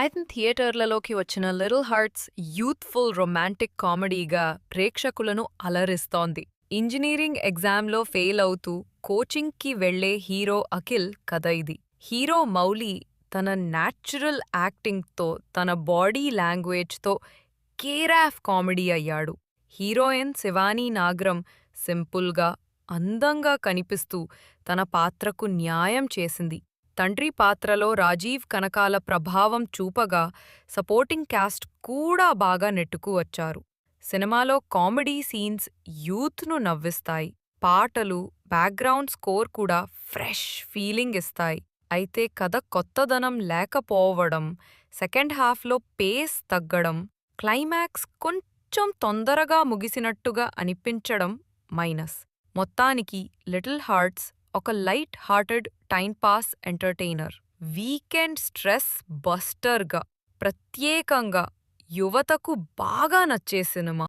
అయితే థియేటర్లలోకి వచ్చిన little hearts youthful romantic కామెడీగా ప్రేక్షకులను అలరిస్తోంది. ఇంజనీరింగ్ ఎగ్జామ్లో ఫెయిల్ అవుతూ కోచింగ్కి వెళ్లే హీరో అఖిల్ కథ ఇది. హీరో మౌలి తన న్యాచురల్ యాక్టింగ్తో, తన బాడీ లాంగ్వేజ్తో కేరాఫ్ కామెడీ అయ్యాడు. హీరోయిన్ శివానీ నాగ్రం సింపుల్గా, అందంగా కనిపిస్తూ తన పాత్రకు న్యాయం చేసింది. తండ్రి పాత్రలో రాజీవ్ కనకాల ప్రభావం చూపగా సపోర్టింగ్ క్యాస్ట్ కూడా బాగా నెట్టుకు వచ్చారు. సినిమాలో కామెడీ సీన్స్ యూత్ను నవ్విస్తాయి. పాటలు, బ్యాక్గ్రౌండ్ స్కోర్ కూడా ఫ్రెష్ ఫీలింగ్ ఇస్తాయి. అయితే కథ కొత్తదనం లేకపోవడం, సెకండ్ హాఫ్లో పేస్ తగ్గడం, క్లైమాక్స్ కొంచెం తొందరగా ముగిసినట్టుగా అనిపించడం మైనస్. మొత్తానికి లిటిల్ హార్ట్స్ ఒక light hearted timepass entertainer, weekend stress బస్టర్గా, ప్రత్యేకంగా యువతకు బాగా నచ్చే సినిమా.